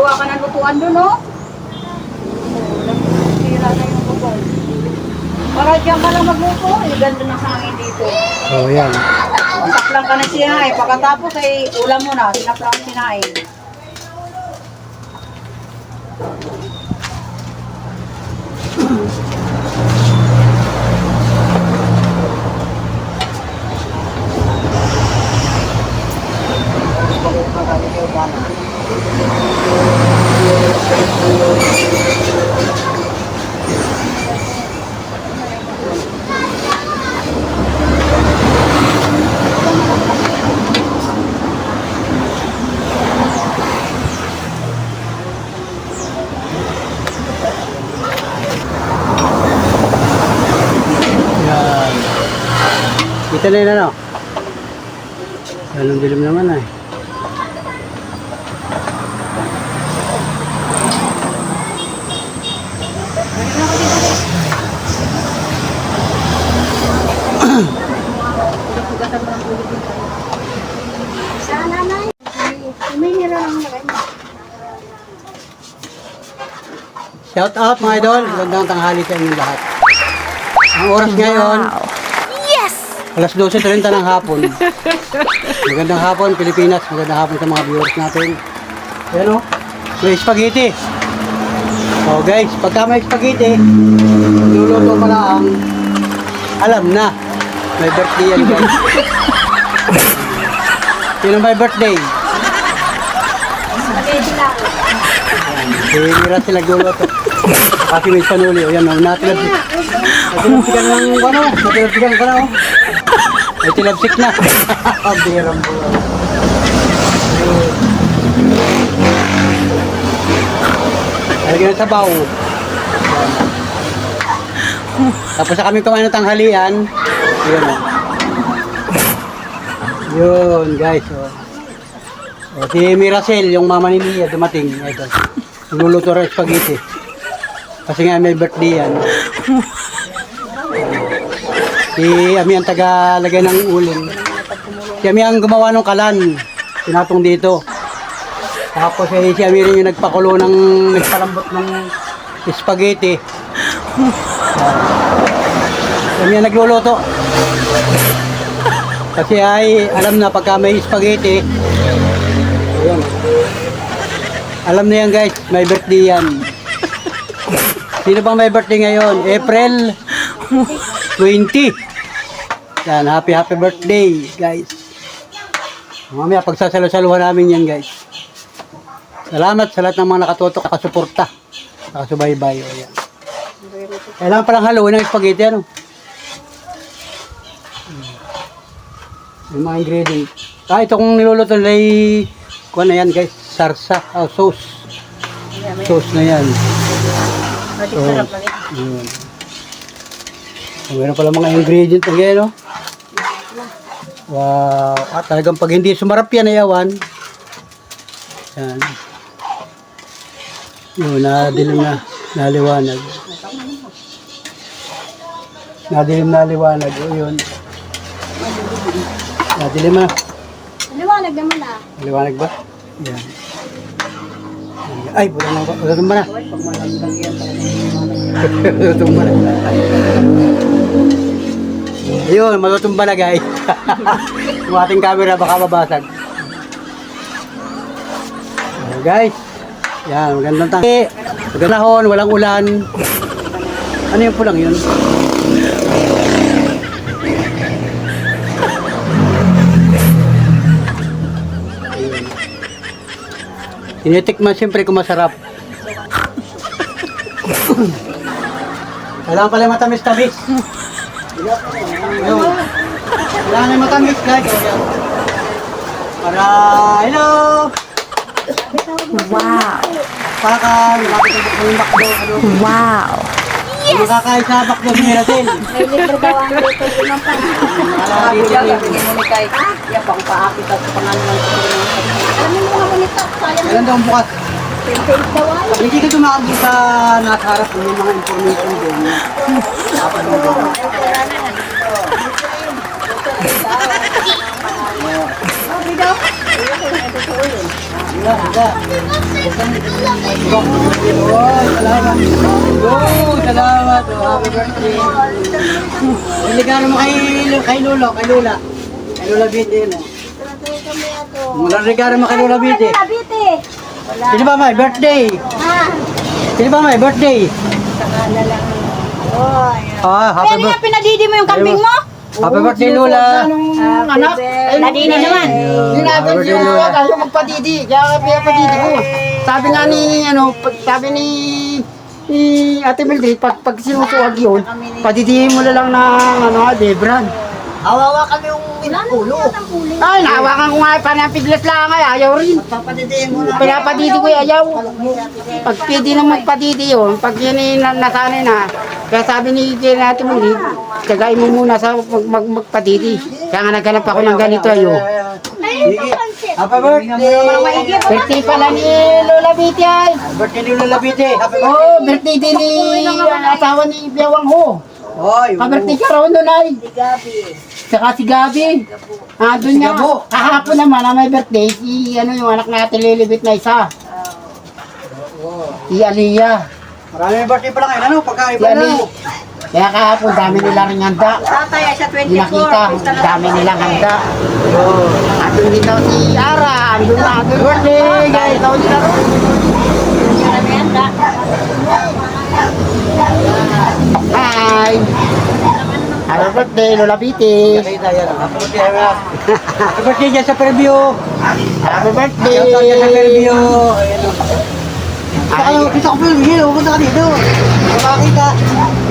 gagawa ka ng lutuan doon, no? Sira na yung bubong. Para dyan ka lang magluto, yung ganda ng hangin dito. Oh, yan. Masaklang ka ng sinahay. Pagkatapos ay ulam mo na, sinaplang ang sinahay. Yan. Kita na yun, ano? Anong dilim naman, ay. Shout out mga idol, magandang tanghali sa inyong lahat. Ang oras ngayon, alas 12:30 ng hapon. Magandang hapon Pilipinas, magandang hapon sa mga viewers natin. Ayan o, may spaghetti. So guys, pagka may spaghetti, luluto pa lang, alam na, may birthday yan guys. Sino may birthday? Hihira sila nagluluto. Kasi may panuli. O yan o. Natilabsikan ng ano. Natilabsikan ka na o. May tilabsik na. Birang buwan. Lagyan ng sabaw. Tapos sa kami kumain ng tanghalian. Yun o. Yun guys o. O, si Miracel, yung mama ni Mia, dumating. Ito. Niluluto rin spaghetti. Kasi nga may birthday yan. Si Ami ang taga-lagay ng uling. Si Ami ang gumawa ng kalan. Pinatong dito. Tapos si Ami rin yung nagpakulo ng nagpalambot ng spaghetti. Si Ami ang nagluluto. Kasi ay alam na pagka may spaghetti, ayan. Alam na yan guys, may birthday yan. Sino bang may birthday ngayon? April 20. Yan, happy birthday guys. Mamaya pagsasalo-saluhan namin yan guys. Salamat sa lahat ng mga nakatutok, nakasuporta, nakasubaybay. Ayan. Kailangan palang haluin ng spaghetti ano. Yung mga ingredients. Ito kung niluluto ay kuha na yan guys, sarsa, sauce. Sauce na yan. So, yun. So, meron pala mga ingredients na gano'n, no? Wow. Talagang pag hindi sumarap yan, ayawan. Yan. Yun, nadilim na, naliwanag. Nadilim na liwanag. O, yun. Nadilim na. Liwanag naman ah. Liwanag ba? Yan. Ay, wala na ba? Wala tumba na. Matutumba na. Ayun, matutumba na guys. Yung ating camera baka mabasag. Guys. Yan, magandang tangi. Magandang hon, walang ulan. Ano yung pulang yun? Tinitikman siyempre kung masarap. Kailangan pala matamis-tamis. Kailangan yung matamis guys. Para, hello! Wow! Pakal, malapit yung bakdo. Wow! Yes! Makakain sa bakdo si Miracel. May libre daw ang dito ng pan. Hindi mo kay pang paakit at pangalan ng alam mo mga bonita, sayang. Kailan daw ang bukas? 28 daw ay. Pag hindi ka tumakabot sa nasa harap mo yung mga information doon. Dapat mo doon. Linda. Oh, salamat. Oh, salamat. Oh, happy birthday. Iligano mo kay Lolo, kay Lula. Kay Lula Biti yun. Mulang regalo mo kay Lula Biti. Sino ba may birthday? Sino ba may birthday? Happy Kaya nga pinadidi mo yung kambing mo? Happy birthday, Lula. Anak, Nadidi naman. Dinagan Happy siya birthday, Lula. ayaw magpadidi. Kaya pinapadidi ko. Sabi nga ni, sabi ni Ate Mildred, pag sinusuwag yun, padidihin mo na lang ng Debran. Hawawa kami yung ulo. Ay, nahawakan ko nga, parang piglas lang ay, ayaw rin. Papadidihin mo lang. Pinapadidi ko ayaw. Pag pwede na magpadidi yun, pag yun ay nasanay na, kaya sabi ni Ate Mildred, tagay mo muna sa magpadidi. Kaya nga naghanap ako ng ganito ayo. Happy birthday. Birthday pala ni Lola Biti ay. Birthday ni Lula Biti. Happy birthday. Oh, birthday din ni asawa ni Biawang Ho. Oy, Pa-birthday ka raw nun ay. Saka si Gabi. Doon Si niya. Gabo. Kahapon naman na may birthday, si yung anak natin lilibit na isa. Si Aliyah. Maraming birthday pala ngayon. Ano? Si Pagkaiba na. Ali. Kaya kahapon, dami nila ring handa. Tatay, siya Hindi 24. nakita, dami nilang handa. Andun din daw si Ara, andun na, andun birthday, guys, daw nila rin. Hi! Happy birthday, Lola Biti! Kita yan. Happy birthday. Happy birthday dyan sa preview. Happy birthday! Shout out dyan sa preview. Ay, Kita ko pa yung hilo. Pupunta ka dito. Hindi ka makakita.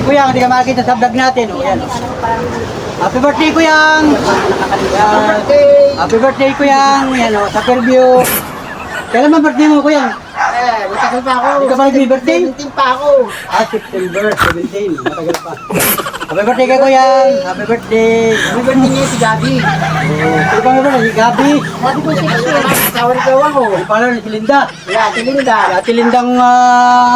Kuya, hindi ka makakita sa vlog natin. O, yan. Happy birthday, Kuyang! Yan. Happy birthday, Kuyang! Yan o, sa preview. Kailan ba birthday mo, Kuyang? matagal pa ako. Hindi ka pa nag-birthday? 17 pa ako. September 17. Matagal pa. Happy birthday kay Kuyang! Happy birthday! Happy birthday niya si Gabi. Sino pa nga ba? Si Gabi. Sabi ko 60. Asawa ni Gawang ko. Yung pangalan si Linda. Wala, tilinda. Ate Lindang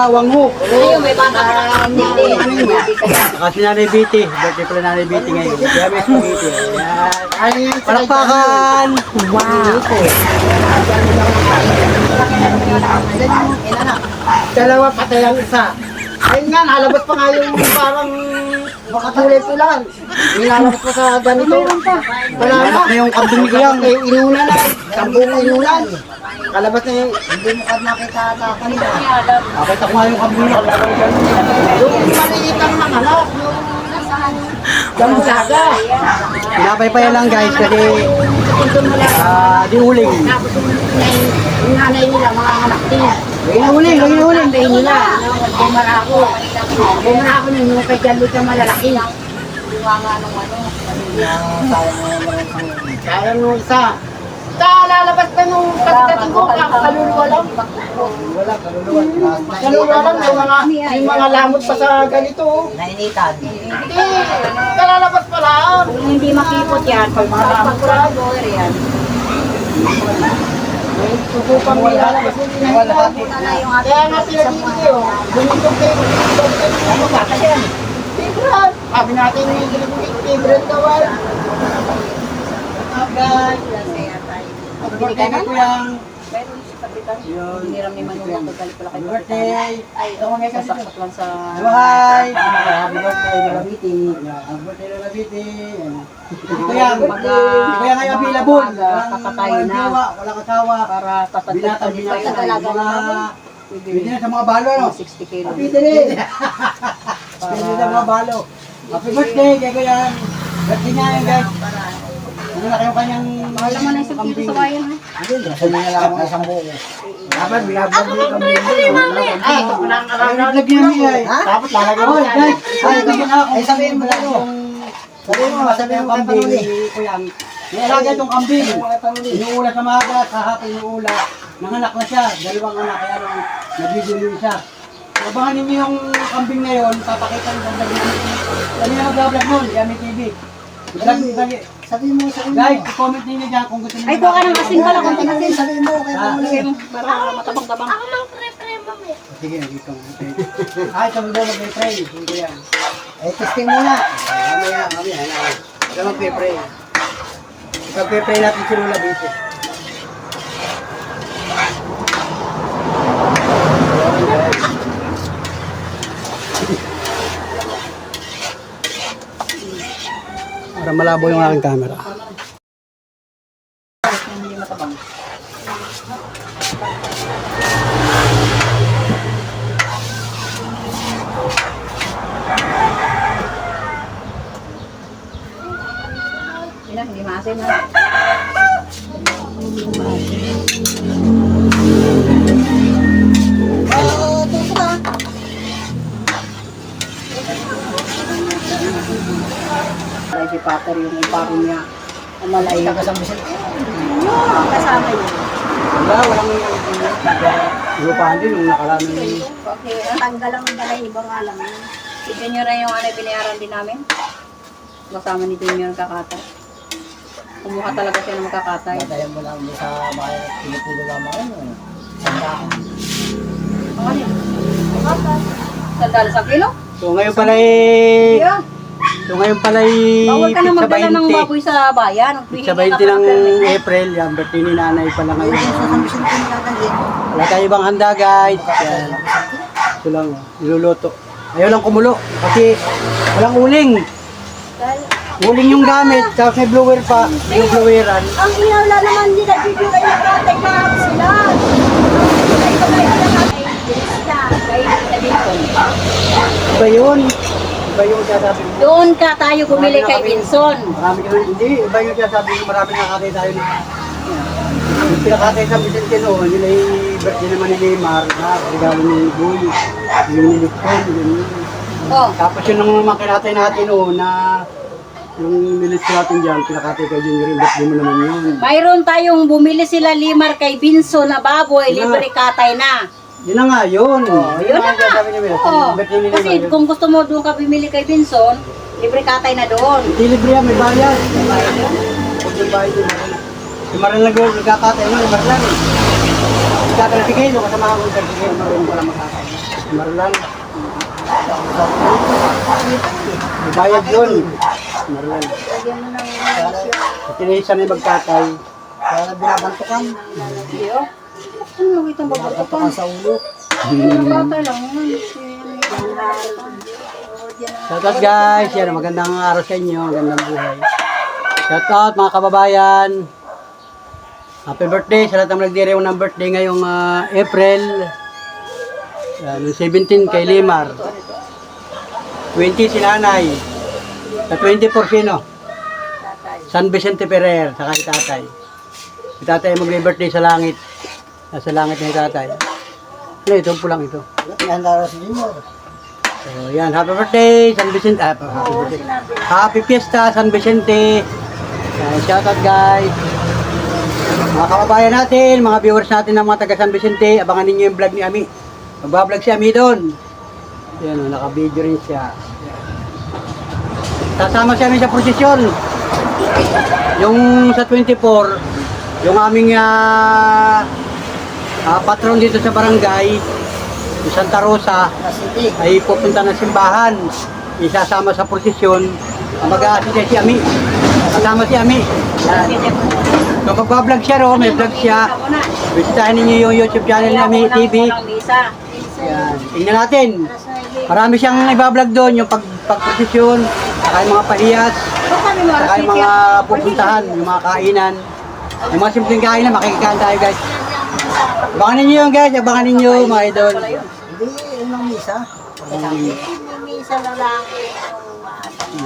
Wangho. Ayun, may bata ka lang hindi. Saka si Nanay Biti. Birthday pala Nanay Biti ngayon. Kaya may spaghetti. Ayan. Ano yan? Palakpakan! Wow. Dalawa patay ang isa. Ayun nga, nalabas pa nga yung parang makatulay po lang. Nilalabas pa sa ganito. Wala na. Anak na yung kambing ni Kuyang. Yung inulan na. Sambong inulan. Kalabas na yung... Hindi mo ka nakita sa kanila. Nakita ko nga yung kambing niya. Yung maliit lang ng anak. Yung saga. Pinapaypayan lang guys kasi di uling. Tapos yung nanay nila, mga anak din. Lagi na uling, lagi na uling. Sabi nila, bumara ako. Bumara ako nung kay Jan Lucha malalaki. Kaya nung isa. Lalabas pa nung pagdating ko, kaluluwa lang. Kaluluwa lang, yung mga lamot pa sa ganito. Nainitan. Hindi, kalalabas pa lang. Kung hindi makipot yan, pag pag-door yan. May subukan mo lalabas. Kaya nga sila dito kayo. Bumintong kayo. Favorite. Sabi natin yung favorite kawan. Guys, happy birthday kay Kuyang. Meron si Kapitan. Yun. Hiniram ni Manong magagalit pala kay Happy Kapitan. birthday. Ay, sasaksak lang sa... Hi! Happy birthday, Lola Biti. Happy birthday, Lola Biti. Kuyang, Kuyang ay available. Kakatayo na. Walang asawa. Para tatagdag Binata, pa dito. binata. Pwede na sa mga balo, no? 60 kilo. Pwede rin. Pwede sa mga balo. Happy birthday kay Kuyang. Birthday niya yan, guys. Ano na kayo kanyang... Mahal naman ang 10 kilo sa bayan, ha? Kasi niya lang ang isang buo. Dapat binabag niyo kami. Ay, ito po na ang Ay, naglag niya niya eh. Tapos lalagyan mo. Oh, guys. Ay, sabihin mo lang yung... Sabihin mo kambing ni Kuyang. Nialaga itong kambing. Inuula sa maga, sa hapon inuula. Nanganak na siya. Dalawang anak. Kaya nung nabigyan yung isa. Abangan ninyo yung kambing na yun. Papakita nyo sa vlog namin. Kami na mag-vlog nun. Yami TV. Sabihin mo sa Guys, comment ninyo dyan kung gusto niyo. Ay, kuha ka ng asin pala. Kunting asin. Sabihin mo kay Para matabang-tabang. Sige, dito. Ay, sa mga mag-pray. Hindi yan. testing muna. Mamaya. Ito mag-pray. Pag-pray natin si Lola dito. para malabo yung aking camera. Hindi matabang. Hindi maasin na. Ay, si Pater yung paro niya. Umalay ka kasama siya. Kasama yun. Wala, walang lupahan din yung nakaraan ng Okay, tanggal lang ang balay, ibang alam yun. Si Junior na yung ano, binayaran din namin. Kasama ni Junior kakatay. Kumuha talaga siya ng makakatay. Matayan mo lang sa mga pinipilo lamang ano. Sandaan. Ang ano yun? Sandal sa kilo? So ngayon pala Yeah. so ngayon pala Bawal ka na sa magdala ng 20. baboy sa bayan. Sa 20 ng April, yan, birthday ni nanay pala ngayon. Wala tayo ibang handa guys. Yan. Ito lang, niluluto. Ayaw lang kumulo kasi walang uling. Uling yung gamit, tapos may blower pa, yung bloweran. Ang inawla naman nila, video ay nakatay na sila. Ay, kamay na natin. Iba yun. Iba yung sasabi mo. Doon ka tayo bumili kay Vinson. Marami ka hindi. Iba yung sasabi mo, marami nakakatay tayo na. Yung pinakatay sa Vicente noon, yun ay birthday naman ni Neymar, na regalo ni Boy, yung nilipon, yun. Oh, Tapos yun naman kinatay natin noon na yung nilipon natin dyan, pinakatay kay Junior, yung birthday mo naman yun. mayroon tayong bumili sila limar kay Vinson na baboy, libre katay na. Yun na nga, yun. Yun na nga. sabi niya, Oo. birthday ni Kasi Neymar. kung gusto mo doon ka bumili kay Vinson, libre katay na doon. Hindi libre yan, may bayad. Huwag yung bayad yun. Si Maral nagkakatay mo, yung Marlan. Nagkakatay si Kelo, kasama ako ng si Kelo, maroon pala makakatay. Si Marlan. May bayad yun. Si Marlan. Lagyan mo ng At tinisa na yung magkatay. Kaya na binabantukan. video. Ano mo itong babato Bantukan sa ulo. Katay lang yun. Shout out guys, yan, magandang araw sa inyo, magandang buhay. Shout out mga kababayan. Happy birthday sa lahat ng nagdirew ng birthday ngayong April. Yan, 17 kay Limar. 20 si nanay. Sa 24 sino? San Vicente Ferrer, saka si tatay. Si tatay mag-birthday sa langit. Nasa langit na si tatay. Ano ito? Pulang ito. Ihanda si Junior. So, yan. Happy birthday, San Vicente. Happy birthday. Happy Fiesta, San Vicente. Yan, shout out guys. Mga kababayan natin, mga viewers natin ng mga taga San Vicente, abangan ninyo yung vlog ni Ami. Magbablog si Ami doon. Yan, naka-video rin siya. Sasama si Ami sa prosesyon. Yung sa 24, yung aming patron dito sa barangay, yung Santa Rosa, Nasitig. ay pupunta ng simbahan. Isasama sa prosesyon. Mag-a-assist si Ami. Kasama si Ami. Yan. So magbablog siya ro, may vlog siya. Bisitahin ninyo yung YouTube channel ni Ami TV. Yan. Tingnan natin. Marami siyang ibablog doon, yung pagprosesyon, saka yung mga paliyas, saka yung mga pupuntahan, yung mga kainan. Yung mga simpleng kainan, makikikain tayo guys. Abangan ninyo yun guys, abangan ninyo mga idol. Hindi, unang misa. Misa na lang.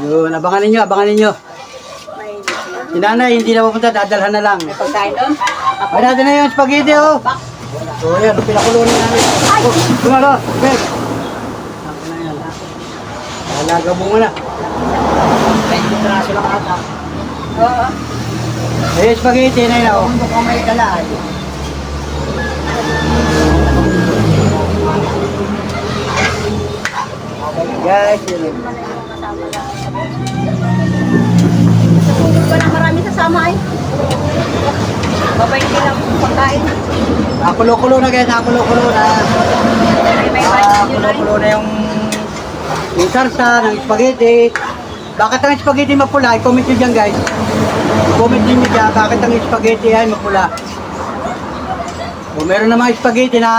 Yun, abangan ninyo, abangan ninyo. Si nanay, hindi na pupunta, dadalhan na lang. Pagkain doon? Ay natin na yung spaghetti oh. So yan, pinakulo na namin. Oh, tumalo, Bek. Ako na yan. Alaga mo muna. 20 traso lang ata. Oo. Ay, spaghetti na yun oh. Kung ka may dala ay. Guys, yun. Walang marami sasama ay. Babay lang pagkain. Nakulo-kulo na guys, nakulo-kulo na. May budget yun ay. Kulo-kulo na yung sarsa ng spaghetti. Bakit ang spaghetti mapula? I-comment nyo dyan guys. I-comment nyo dyan, bakit ang spaghetti ay mapula? O meron namang spaghetti na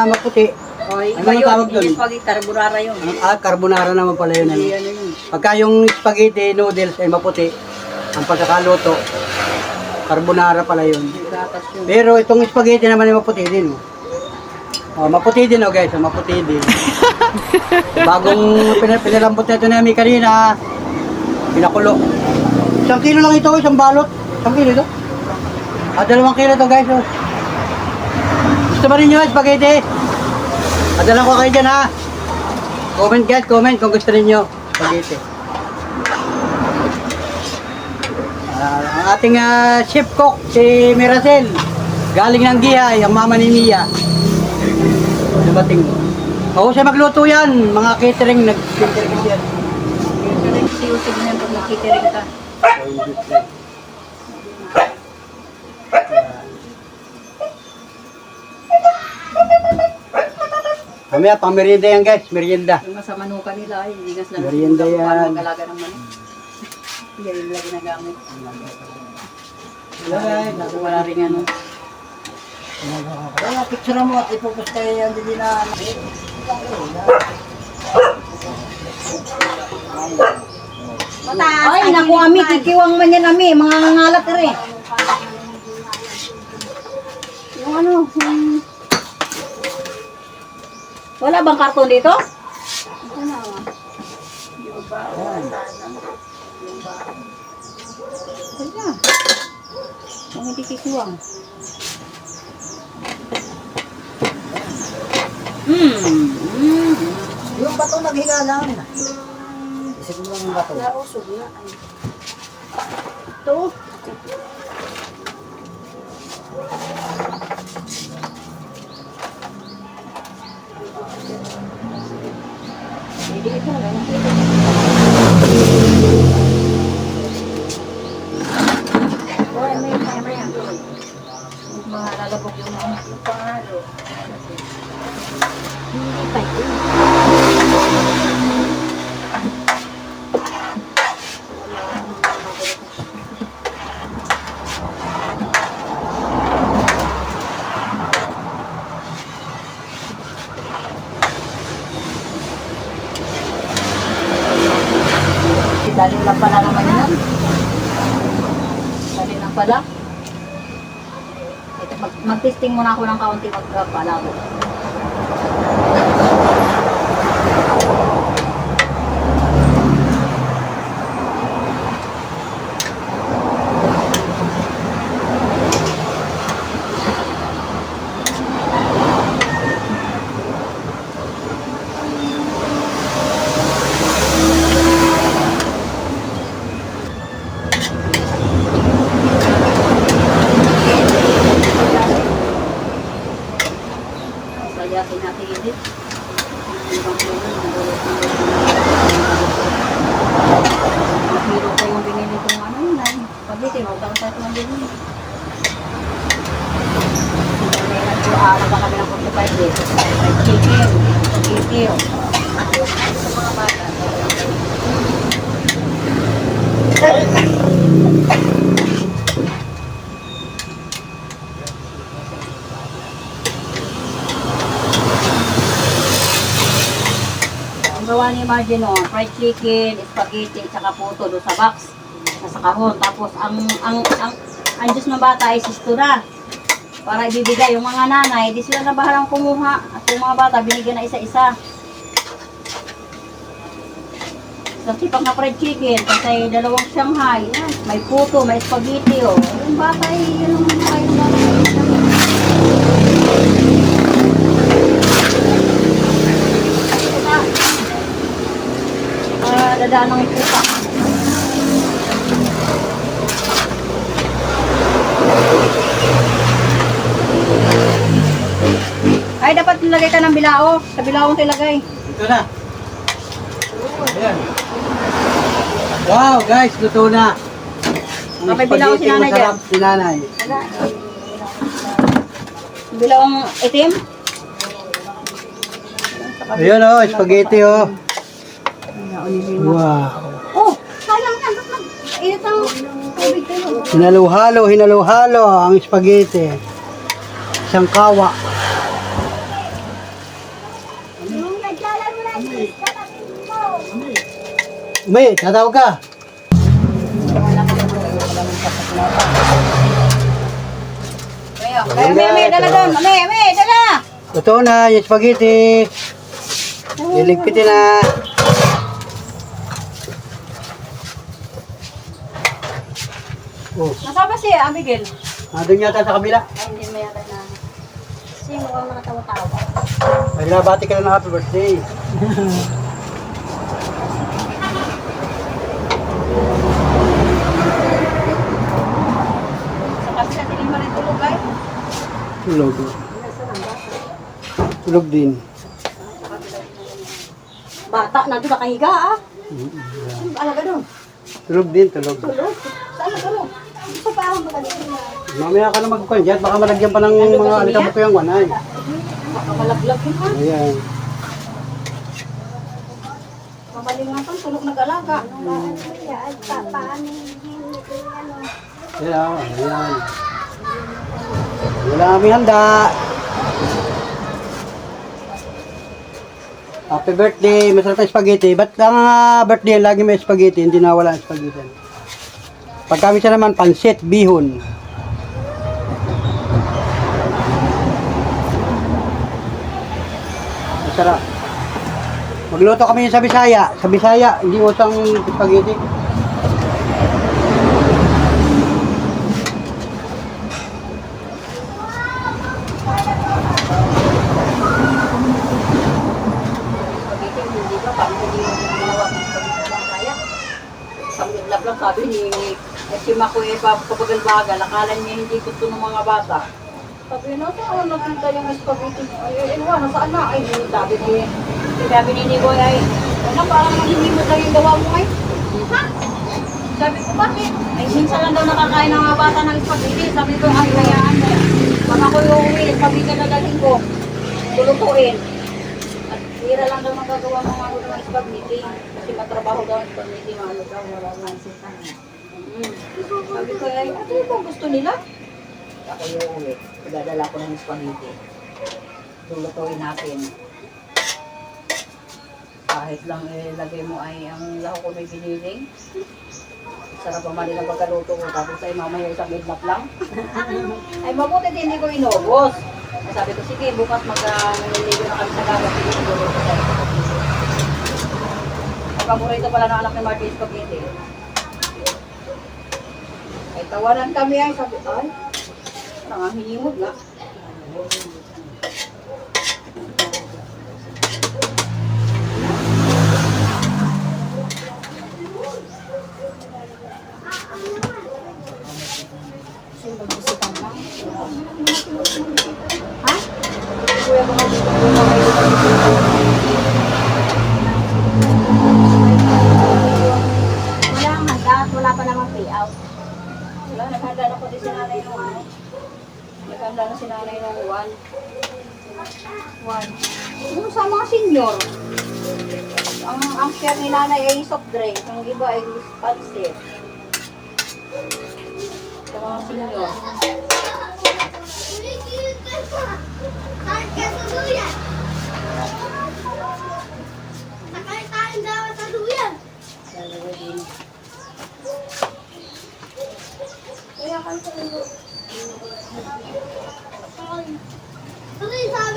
maputi. O, iba Ano ang yun. tawag doon? Hindi spaghetti, carbonara yun. Carbonara naman pala yun. Ano? Hindi ano yun. Pagka yung spaghetti noodles ay maputi, ang pagkakaluto, carbonara pala yun. May gatas yun. Pero itong spaghetti naman ay maputi din. Oh, maputi din guys, maputi din. Bagong pinalambot na ito namin kanina, pinakulo. 1 kilo lang ito, isang balot. 1 kilo ito? 2 kilo ito guys. Oh. Gusto ba rin nyo spaghetti? Padala ko kayo dyan ha. Comment guys, comment kung gusto rin nyo spaghetti. Ang ating chef cook, si Miracel. Galing ng Gihay, ang mama ni Mia. Dumating. Oo, siya magluto yan. Mga catering, nag-catering yan. Si Yusuf na yun pag nakitiring ka. Mamaya, pang merienda yan guys, merienda. Yung sa manuka nila, hindi gas lang. Merienda yan. Paano mag-alaga ng manok. Yan yung lagi nagamit. Wala rin ano. Kaya picture mo at ipopost kayo yan din na. Ay, naku ami, kikiwang man yan ami. Mga ngalat rin. Yung ano, wala bang karton dito? Wala. Kung hindi kikiwang. Yung bato naghinga lang. Isip mo lang yung bato. Ito. Hindi ito lang. Oy, may mga lalabog yung mga pangalo. Hindi pa yun. Dali lang pala naman yun. Dali lang pala. Ito, mag-testing muna ako ng kaunti magpalabo. Sayasin natin edit. Mahiro pa yung binili kong ano yun ay. Pagkiti, magkakaroon tayo ng binili. Nag-aaral pa kami ng 45 days. Fried chicken, spaghetti. Sa mga bata. Ang gawa ni Margin, fried chicken, spaghetti, tsaka puto doon sa box. Nasa kahon. Tapos ang Diyos ng bata ay sisto na. Para ibibigay yung mga nanay, di sila na bahalang kumuha. At yung mga bata, binigyan na isa-isa. Sa sipak na fried chicken, kasi 2 Shanghai. Yan. May puto, may spaghetti. Yung bata ay yun ang kain na. Dadaan ng ipupa. Ay, dapat nilagay ka ng bilao. Sa bilao ilagay. Ito na. Ayan. Wow guys, luto na. Ang May bilaw si spaghetti nanay masarap si nanay. Bilaong itim? Ayun spaghetti Wow. Oh, sayang yan. Init ang tubig kayo. Hinalo-halo ang spaghetti. Isang kawa. May, tatawag ka. May, dala doon. May, dala. Totoo na, yung spaghetti. Liligpitin na. Oh, Nasaan ba si Abigail? nandun yata sa kabila. Ay, hindi mo yata na. Sino ang mga tawa-tawa? Ay, nabati ka na ng happy birthday. Sa kasi sa tingin mo rin tulog ay. Tulog. Tulog din. Bata na doon nakahiga ah. Ano ba alaga doon? Tulog din, tulog. Tulog? Saan na tulog? Sa parang ba kanina? Mamaya ka na magkukuhan dyan, baka malagyan pa ng mga alikabok yung wanay. Baka malaglag yun ha. Ayan. Mabaling nga pang tulog nag-alaga. Ayan, ayan. Wala kami handa. Happy birthday, masarap na spaghetti. Ba't ang birthday lagi may spaghetti, hindi nawala ang spaghetti? Pagkami siya naman, pansit, bihon. Masarap. Magluto kami sa Bisaya. Sa Bisaya, hindi usang spaghetti. Hindi ba? Parang hindi mo ginawa ng kaya. Samidlap lang sabi ni si Makoy papagal-bagal. Akala niya hindi gusto ng mga bata. Sabi na, saan nakita yung spaghetti? Ay, nasaan na? Ay, sabi ni Nigoy ay, ano, parang hindi mo lang yung gawa mo ay. Ha? Sabi ko, bakit? Ay, minsan lang daw nakakain ng mga bata ng spaghetti. Sabi ko, ay, hayaan mo. Pag ako yung uwi, spaghetti na galing ko. Tulutuin. At tira lang daw magagawa ng mga ulo ng spaghetti. Kasi matrabaho daw ang spaghetti, mga ano daw, wala nang sitan. Sabi ko, ay, ano yung gusto nila? Ako yung uwi. Dadala ko ng spaghetti. Tulutuin natin. Kahit lang ilagay mo ay ang laho ko may biniling. Sarap naman din ang pagkaluto ko. Tapos ay mamaya isang midnap lang. Ay mabuti din hindi ko inubos. Ay, sabi ko, sige bukas mag-niligo na kami sa gagat. Ang paborito pala ng anak ni Martin spaghetti. Ay tawanan kami ay sabi, ay nangahinimod nga. Ha? Kuya mo na dito po wala ang handa at wala pa namang payout. Wala, naghanda na po din si nanay nung ano. Naghanda na si nanay nung 1. Yung sa mga senior. Ang share ni nanay ay soft drink. Ang iba ay pansit. Sa mga senior. Sabi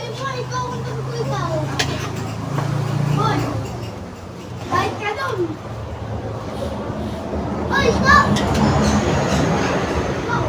mo, ikaw ang ikaw. Hoy! Kahit ka doon! Hoy, stop! Stop!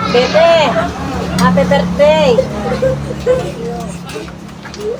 Bebe, happy birthday! Babae.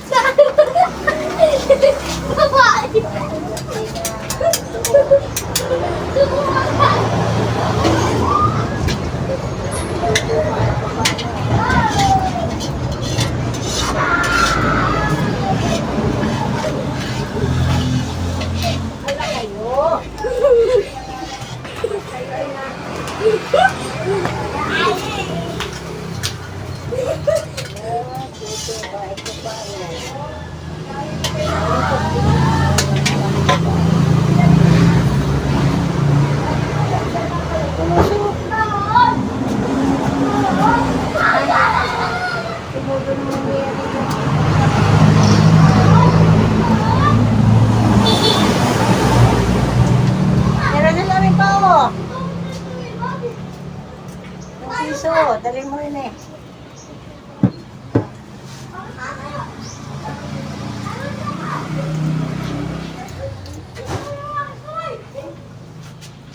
Meron na namin pa oh. Yung piso, dali mo rin eh.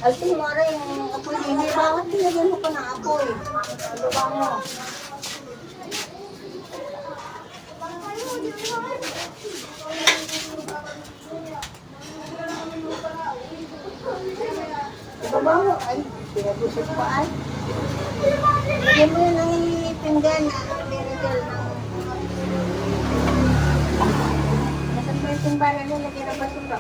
Altin mo rin yung apoy hindi. Bakit pinagyan mo pa ng apoy? Ano ba mo? Ito ba mo? Ay, pinagusap pa ay. Lagyan mo yun ng pinggan na binigyan ng... Nasaan mo yung timbala nyo? Lagyan na basura.